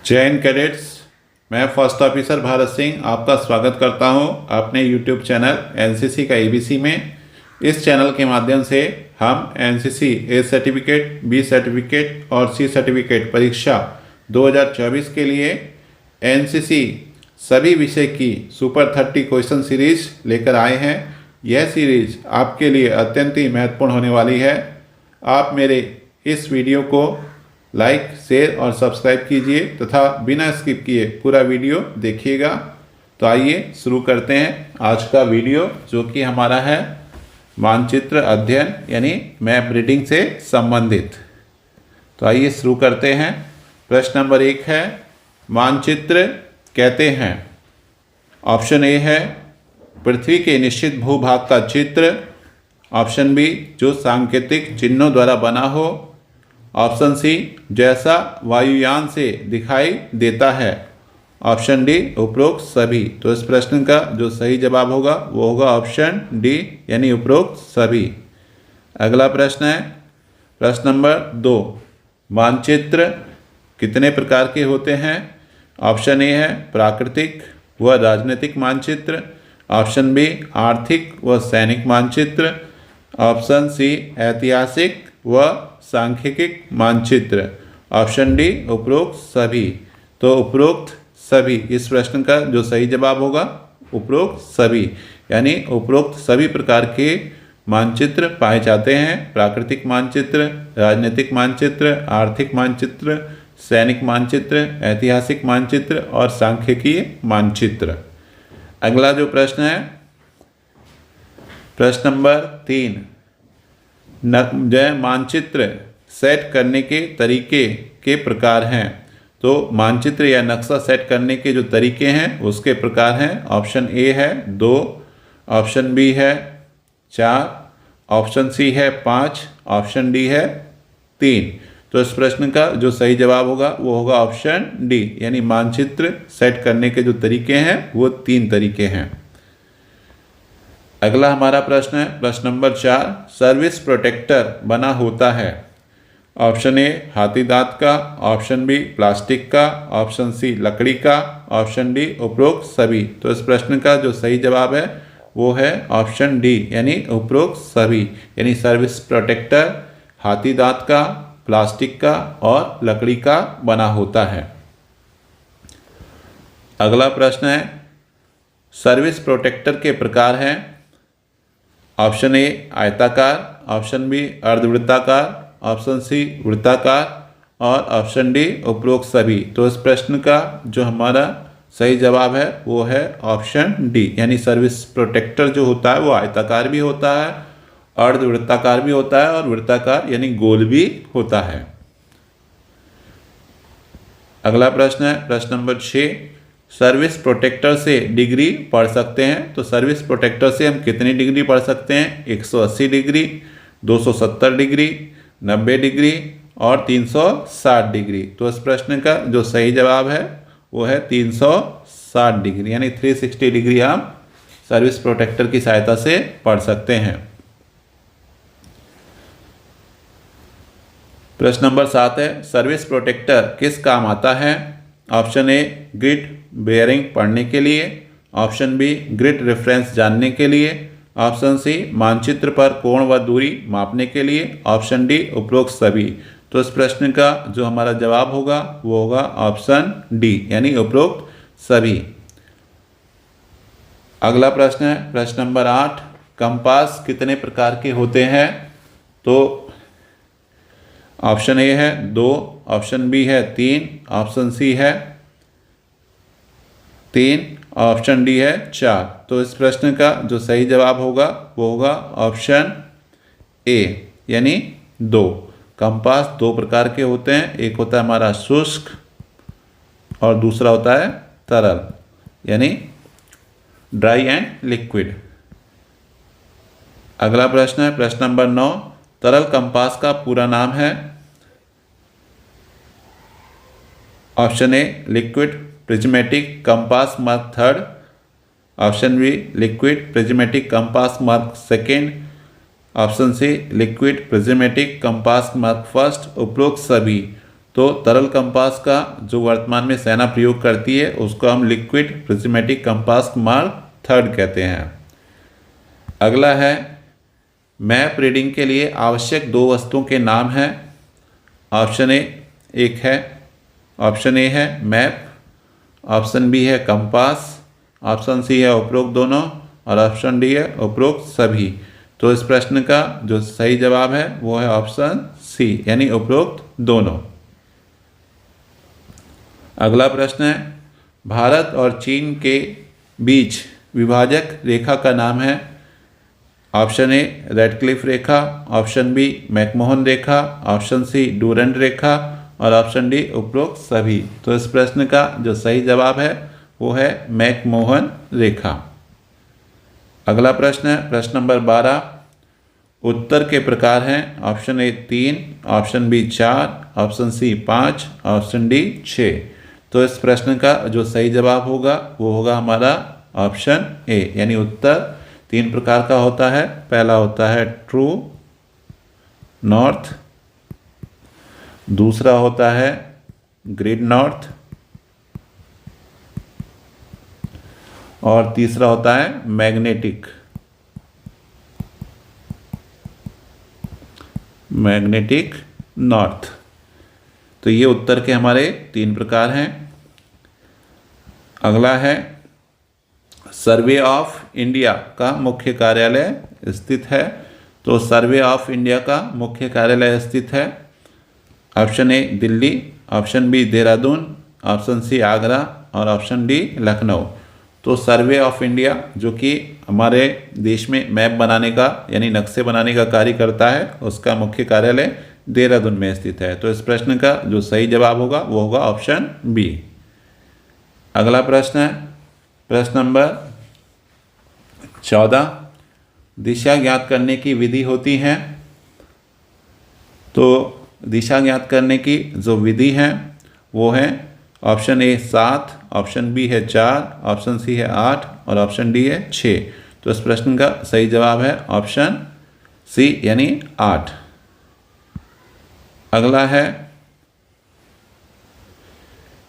जय हिंद कैडेट्स। मैं फर्स्ट ऑफिसर भारत सिंह आपका स्वागत करता हूं अपने यूट्यूब चैनल एनसीसी का एबीसी में। इस चैनल के माध्यम से हम NCC A certificate, B certificate और सी सर्टिफिकेट परीक्षा 2024 के लिए एनसीसी सभी विषय की सुपर 30 क्वेश्चन सीरीज लेकर आए हैं। यह सीरीज आपके लिए अत्यंत ही महत्वपूर्ण होने वाली है। आप मेरे इस वीडियो को लाइक, शेयर और सब्सक्राइब कीजिए तथा बिना स्किप किए पूरा वीडियो देखिएगा। तो आइए शुरू करते हैं आज का वीडियो, जो कि हमारा है मानचित्र अध्ययन यानी मैप रीडिंग से संबंधित। तो आइए शुरू करते हैं। प्रश्न नंबर 1 है, मानचित्र कहते हैं। ऑप्शन ए है पृथ्वी के निश्चित भूभाग का चित्र। ऑप्शन बी जो सांकेतिक चिन्हों द्वारा बना हो। ऑप्शन सी जैसा वायुयान से दिखाई देता है। ऑप्शन डी उपरोक्त सभी। तो इस प्रश्न का जो सही जवाब होगा वो होगा ऑप्शन डी यानी उपरोक्त सभी। अगला प्रश्न है प्रश्न नंबर 2, मानचित्र कितने प्रकार के होते हैं। ऑप्शन ए है प्राकृतिक व राजनीतिक मानचित्र। ऑप्शन बी आर्थिक व सैनिक मानचित्र। ऑप्शन सी ऐतिहासिक व सांख्यिक मानचित्र। ऑप्शन डी उपरोक्त सभी। तो उपरोक्त सभी इस प्रश्न का जो सही जवाब होगा उपरोक्त सभी यानी उपरोक्त सभी प्रकार के मानचित्र पाए जाते हैं। प्राकृतिक मानचित्र, राजनीतिक मानचित्र, आर्थिक मानचित्र, सैनिक मानचित्र, ऐतिहासिक मानचित्र और सांख्यिकीय मानचित्र। अगला जो प्रश्न है प्रश्न नंबर 3, मानचित्र सेट करने के तरीके के प्रकार हैं। तो मानचित्र या नक्शा सेट करने के जो तरीके हैं उसके प्रकार हैं। ऑप्शन ए है 2, ऑप्शन बी है 4, ऑप्शन सी है 5, ऑप्शन डी है 3। तो इस प्रश्न का जो सही जवाब होगा वो होगा ऑप्शन डी यानी मानचित्र सेट करने के जो तरीके हैं वो 3 तरीके हैं। अगला हमारा प्रश्न है प्रश्न नंबर 4, सर्विस प्रोटेक्टर बना होता है। ऑप्शन ए हाथी दांत का, ऑप्शन बी प्लास्टिक का, ऑप्शन सी लकड़ी का, ऑप्शन डी उपरोक्त सभी। तो इस प्रश्न का जो सही जवाब है वो है ऑप्शन डी यानी उपरोक्त सभी यानी सर्विस प्रोटेक्टर हाथी दांत का, प्लास्टिक का और लकड़ी का बना होता है। अगला प्रश्न है सर्विस प्रोटेक्टर के प्रकार हैं। ऑप्शन ए आयताकार, ऑप्शन बी अर्धवृत्ताकार, ऑप्शन सी वृत्ताकार और ऑप्शन डी उपरोक्त सभी। तो इस प्रश्न का जो हमारा सही जवाब है वो है ऑप्शन डी यानी सर्विस प्रोटेक्टर जो होता है वो आयताकार भी होता है, अर्धवृत्ताकार भी होता है और वृत्ताकार यानी गोल भी होता है। अगला प्रश्न है प्रश्न नंबर 6, सर्विस प्रोटेक्टर से डिग्री पढ़ सकते हैं। तो सर्विस प्रोटेक्टर से हम कितनी डिग्री पढ़ सकते हैं? 180 डिग्री, 270 डिग्री, 90 डिग्री और 360 डिग्री। तो इस प्रश्न का जो सही जवाब है वो है 360 डिग्री यानी 360 डिग्री हम सर्विस प्रोटेक्टर की सहायता से पढ़ सकते हैं। प्रश्न नंबर 7 है सर्विस प्रोटेक्टर किस काम आता है। ऑप्शन ए ग्रिड बेयरिंग पढ़ने के लिए, ऑप्शन बी ग्रिड रेफरेंस जानने के लिए, ऑप्शन सी मानचित्र पर कोण व दूरी मापने के लिए, ऑप्शन डी उपरोक्त सभी। तो इस प्रश्न का जो हमारा जवाब होगा वो होगा ऑप्शन डी यानी उपरोक्त सभी। अगला प्रश्न है प्रश्न नंबर 8, कंपास कितने प्रकार के होते हैं। तो ऑप्शन ए है 2, ऑप्शन बी है 3, ऑप्शन सी है 3, ऑप्शन डी है 4। तो इस प्रश्न का जो सही जवाब होगा वो होगा ऑप्शन ए यानी 2। कंपास 2 प्रकार के होते हैं, एक होता है हमारा शुष्क और दूसरा होता है तरल यानी ड्राई एंड लिक्विड। अगला प्रश्न है प्रश्न नंबर 9, तरल कंपास का पूरा नाम है। Option A liquid prismatic compass mark 3, option B liquid prismatic compass mark 2, option C liquid prismatic compass mark 1, उपरोक्त सभी। तो तरल कंपास का जो वर्तमान में सेना प्रयोग करती है उसको हम liquid prismatic compass mark third कहते हैं। अगला है मैप रीडिंग के लिए आवश्यक 2 वस्तुओं के नाम हैं। ऑप्शन ए है मैप, ऑप्शन बी है कंपास, ऑप्शन सी है उपरोक्त दोनों और ऑप्शन डी है उपरोक्त सभी। तो इस प्रश्न का जो सही जवाब है वो है ऑप्शन सी यानी उपरोक्त दोनों। अगला प्रश्न है भारत और चीन के बीच विभाजक रेखा का नाम है। ऑप्शन ए रेडक्लिफ रेखा, ऑप्शन बी मैकमोहन रेखा, ऑप्शन सी डूरंट रेखा और ऑप्शन डी उपरोक्त सभी। तो इस प्रश्न का जो सही जवाब है वो है मैकमोहन रेखा। अगला प्रश्न है प्रश्न नंबर 12। उत्तर के प्रकार हैं option A 3, option B 4, option C 5, option D 6। तो इस प्रश्न का जो सही जवाब होगा वो होगा हमारा ऑप्शन ए यानी उत्तर 3 प्रकार का होता है। पहला होता है ट्रू नॉर्थ, दूसरा होता है ग्रिड नॉर्थ और तीसरा होता है मैग्नेटिक नॉर्थ। तो ये उत्तर के हमारे 3 प्रकार हैं। अगला है सर्वे ऑफ इंडिया का मुख्य कार्यालय स्थित है। तो सर्वे ऑफ इंडिया का मुख्य कार्यालय स्थित है option A Delhi, option B Dehradun, option C Agra और ऑप्शन डी लखनऊ। तो सर्वे ऑफ इंडिया जो कि हमारे देश में मैप बनाने का यानी नक्शे बनाने का कार्य करता है उसका मुख्य कार्यालय देहरादून में स्थित है। तो इस प्रश्न का जो सही जवाब होगा वो होगा ऑप्शन बी। अगला प्रश्न है प्रश्न नंबर 14। दिशा ज्ञात करने की विधि होती है। तो दिशा ज्ञात करने की जो विधि है वो है ऑप्शन ए 7, ऑप्शन बी है 4, ऑप्शन सी है 8 और ऑप्शन डी है 6। तो इस प्रश्न का सही जवाब है ऑप्शन सी यानी 8। अगला है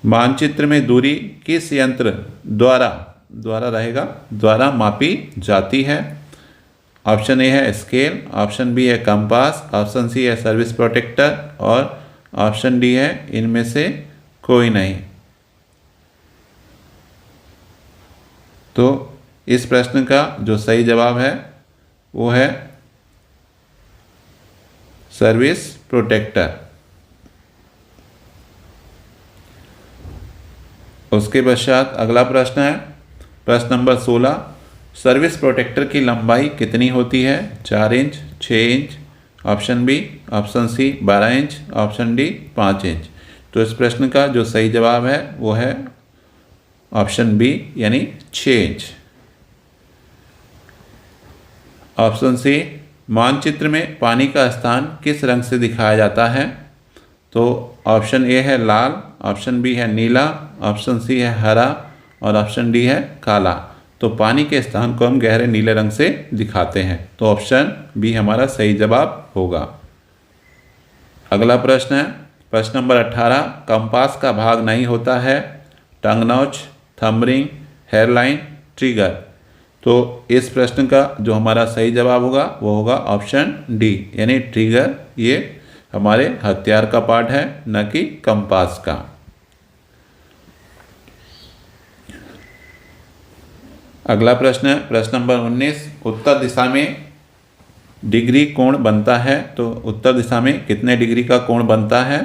मानचित्र में दूरी किस यंत्र द्वारा मापी जाती है। ऑप्शन ए है स्केल, ऑप्शन बी है कंपास, ऑप्शन सी है सर्विस प्रोटेक्टर और ऑप्शन डी है इनमें से कोई नहीं। तो इस प्रश्न का जो सही जवाब है वो है सर्विस प्रोटेक्टर। उसके पश्चात अगला प्रश्न है प्रश्न नंबर 16। सर्विस प्रोटेक्टर की लंबाई कितनी होती है। 4 inch, 6 inch, option B, option C 12 inch, option D 5 inch. तो इस प्रश्न का जो सही जवाब है वो है ऑप्शन बी यानी 6 इंच। ऑप्शन सी मानचित्र में पानी का स्थान किस रंग से दिखाया जाता है। तो ऑप्शन ए है लाल, ऑप्शन बी है नीला, ऑप्शन सी है हरा और ऑप्शन डी है काला। तो पानी के स्थान को हम गहरे नीले रंग से दिखाते हैं। तो ऑप्शन बी हमारा सही जवाब होगा। अगला प्रश्न है प्रश्न नंबर 18। कंपास का भाग नहीं होता है। Tongue notch, thumb ring, hairline, trigger. तो इस प्रश्न का जो हमारा सही जवाब होगा वो होगा ऑप्शन डी यानी ट्रिगर। ये हमारे हथियार का पार्ट है न कि कंपास का। अगला प्रश्न है प्रश्न नंबर 19। उत्तर दिशा में डिग्री कोण बनता है। तो उत्तर दिशा में कितने डिग्री का कोण बनता है।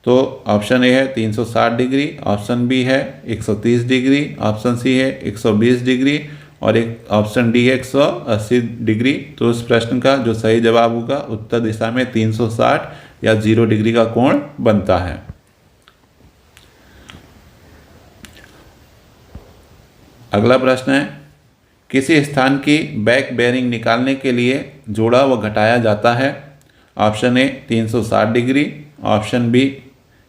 तो ऑप्शन ए है 360 डिग्री, ऑप्शन बी है 130 डिग्री, ऑप्शन सी है 120 डिग्री और एक ऑप्शन डी है 180 डिग्री। तो इस प्रश्न का जो सही जवाब होगा उत्तर दिशा में 360 या 0 डिग्री का कोण बनता है। अगला प्रश्न है किसी स्थान की बैक बेयरिंग निकालने के लिए जोड़ा व घटाया जाता है। Option A 360 degree, option B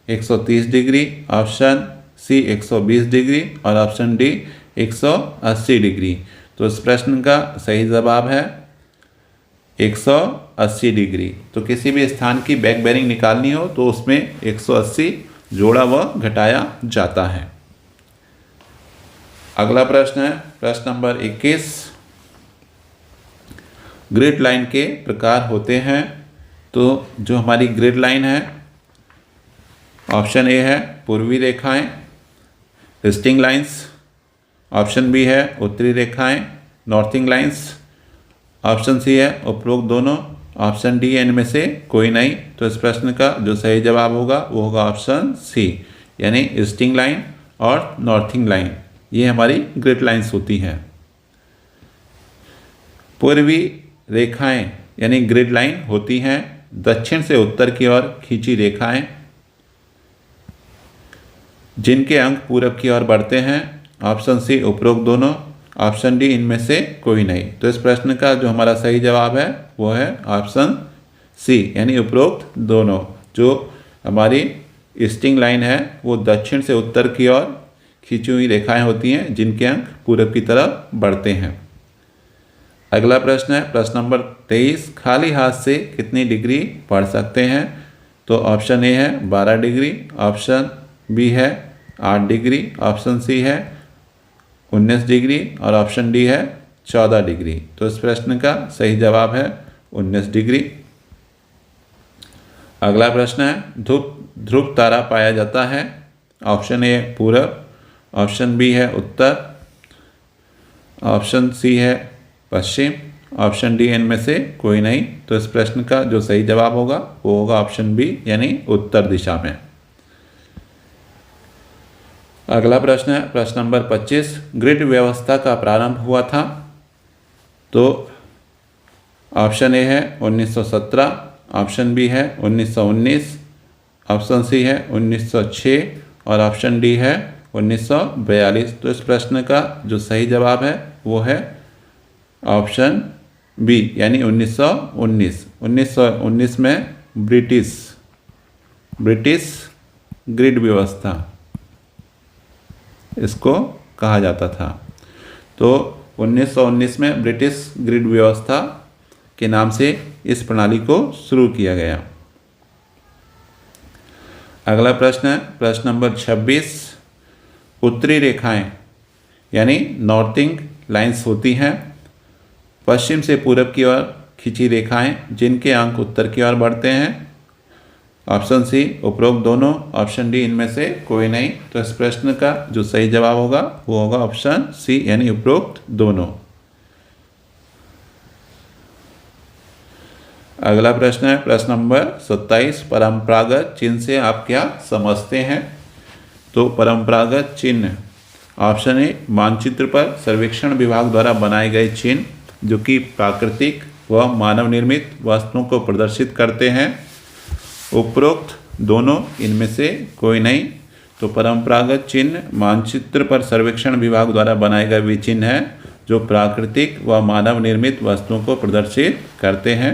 130 degree, option C 120 degree और ऑप्शन डी 180 डिग्री। तो इस प्रश्न का सही जवाब है 180 डिग्री। तो किसी भी स्थान की बैक बेरिंग निकालनी हो तो उसमें 180 जोड़ा व घटाया जाता है। अगला प्रश्न है प्रश्न नंबर 21। ग्रिड लाइन के प्रकार होते हैं। तो जो हमारी ग्रिड लाइन है, ऑप्शन ए है पूर्वी रेखाएं, ईस्टिंग लाइंस। ऑप्शन बी है उत्तरी रेखाएं, नॉर्थिंग लाइंस। ऑप्शन सी है उपरोक्त दोनों। ऑप्शन डी है इनमें से कोई नहीं। तो इस प्रश्न का जो सही जवाब होगा वो होगा ऑप्शन सी, यानी ईस्टिंग लाइन और नॉर्थिंग लाइन, ये हमारी ग्रिड लाइंस होती हैं। पूर्वी रेखाएं यानी ग्रिड लाइन होती हैं दक्षिण से उत्तर की ओर खींची रेखाएं जिनके अंक पूरब की ओर बढ़ते हैं। ऑप्शन सी उपरोक्त दोनों। ऑप्शन डी इनमें से कोई नहीं। तो इस प्रश्न का जो हमारा सही जवाब है वो है ऑप्शन सी, यानी उपरोक्त दोनों। जो हमारी ईस्टिंग लाइन है वो दक्षिण से उत्तर की ओर खींची हुई रेखाएं होती हैं जिनके अंक पूरब की तरफ बढ़ते हैं। अगला प्रश्न है प्रश्न नंबर 23। खाली हाथ से कितनी डिग्री पढ़ सकते हैं? तो ऑप्शन ए है 12 डिग्री, ऑप्शन बी है 8 डिग्री, ऑप्शन सी है 19 डिग्री और ऑप्शन डी है 14 डिग्री। तो इस प्रश्न का सही जवाब है 19 डिग्री। अगला प्रश्न है ध्रुव तारा पाया जाता है। ऑप्शन ए पूरब, ऑप्शन बी है उत्तर, ऑप्शन सी है पश्चिम, ऑप्शन डी इनमें से कोई नहीं। तो इस प्रश्न का जो सही जवाब होगा वो होगा ऑप्शन बी, यानी उत्तर दिशा में। अगला प्रश्न है प्रश्न नंबर 25। ग्रिड व्यवस्था का प्रारंभ हुआ था। तो ऑप्शन ए है 1917, ऑप्शन बी है 1919, ऑप्शन सी है 1906 और ऑप्शन डी है 1942। तो इस प्रश्न का जो सही जवाब है वो है ऑप्शन बी, यानी 1919। 1919 में ब्रिटिश ग्रिड व्यवस्था इसको कहा जाता था। तो 1919 में ब्रिटिश ग्रिड व्यवस्था के नाम से इस प्रणाली को शुरू किया गया। अगला प्रश्न है प्रश्न नंबर 26। उत्तरी रेखाएं यानी नॉर्थिंग लाइंस होती हैं पश्चिम से पूरब की ओर खींची रेखाएं जिनके अंक उत्तर की ओर बढ़ते हैं। ऑप्शन सी उपरोक्त दोनों, ऑप्शन डी इनमें से कोई नहीं। तो इस प्रश्न का जो सही जवाब होगा वो होगा ऑप्शन सी, यानी उपरोक्त दोनों। अगला प्रश्न है प्रश्न नंबर 27। परंपरागत चिन्ह से आप क्या समझते हैं? तो परंपरागत चिन्ह, ऑप्शन ए मानचित्र पर सर्वेक्षण विभाग द्वारा बनाए गए चिन्ह जो कि प्राकृतिक व मानव निर्मित वस्तुओं को प्रदर्शित करते हैं। उपरोक्त दोनों इनमें से कोई नहीं। तो परंपरागत चिन्ह मानचित्र पर सर्वेक्षण विभाग द्वारा बनाए गए वे चिन्ह हैं जो प्राकृतिक व मानव निर्मित वस्तुओं को प्रदर्शित करते हैं।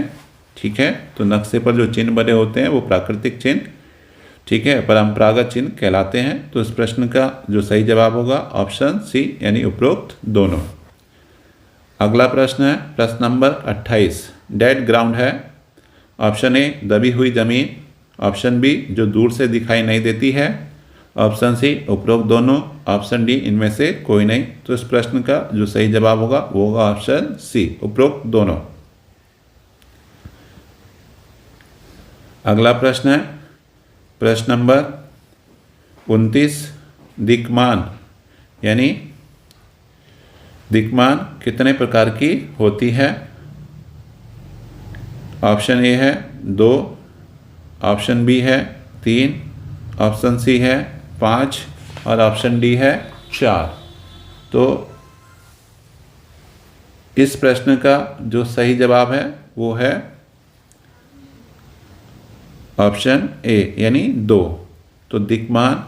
ठीक है, तो नक्शे पर जो चिन्ह बने होते हैं वो प्राकृतिक चिन्ह, ठीक है, परंपरागत चिन्ह कहलाते हैं। तो इस प्रश्न का जो सही जवाब होगा ऑप्शन सी, यानी उपरोक्त दोनों। अगला प्रश्न है प्रश्न नंबर 28। डेड ग्राउंड है। ऑप्शन ए दबी हुई जमीन, ऑप्शन बी जो दूर से दिखाई नहीं देती है, ऑप्शन सी उपरोक्त दोनों, ऑप्शन डी इनमें से कोई नहीं। तो इस प्रश्न का जो सही जवाब होगा वो होगा ऑप्शन सी, उपरोक्त दोनों। अगला प्रश्न है प्रश्न नंबर 29। दिक्मान यानी दिक्मान कितने प्रकार की होती है? ऑप्शन ए है 2, ऑप्शन बी है 3, ऑप्शन सी है 5 और ऑप्शन डी है 4। तो इस प्रश्न का जो सही जवाब है वो है ऑप्शन ए, यानी 2। तो दिक्मान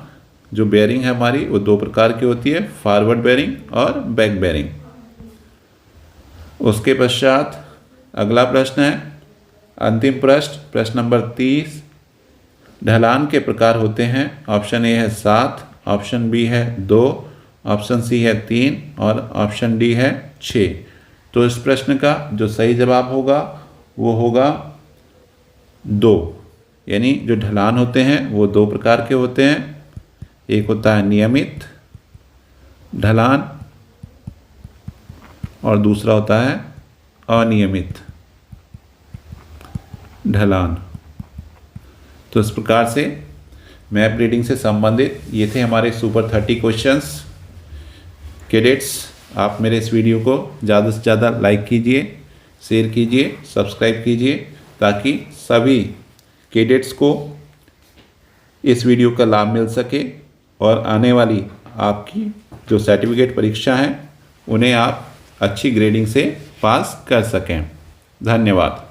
जो बेयरिंग है हमारी वो 2 प्रकार की होती है, फॉरवर्ड बेयरिंग और बैक बेयरिंग। उसके पश्चात अगला प्रश्न है अंतिम प्रश्न नंबर 30। ढलान के प्रकार होते हैं। ऑप्शन ए है 7, ऑप्शन बी है 2, ऑप्शन सी है 3 और ऑप्शन डी है 6। तो इस प्रश्न का जो सही जवाब होगा वो होगा दो, यानी जो ढलान होते हैं वो दो प्रकार के होते हैं। एक होता है नियमित ढलान और दूसरा होता है अनियमित ढलान। तो इस प्रकार से मैप रीडिंग से संबंधित ये थे हमारे सुपर 30 क्वेश्चंस। कैडेट्स, आप मेरे इस वीडियो को ज़्यादा से ज़्यादा लाइक कीजिए, शेयर कीजिए, सब्सक्राइब कीजिए, ताकि सभी कैडेट्स को इस वीडियो का लाभ मिल सके और आने वाली आपकी जो सर्टिफिकेट परीक्षा हैं उन्हें आप अच्छी ग्रेडिंग से पास कर सकें। धन्यवाद।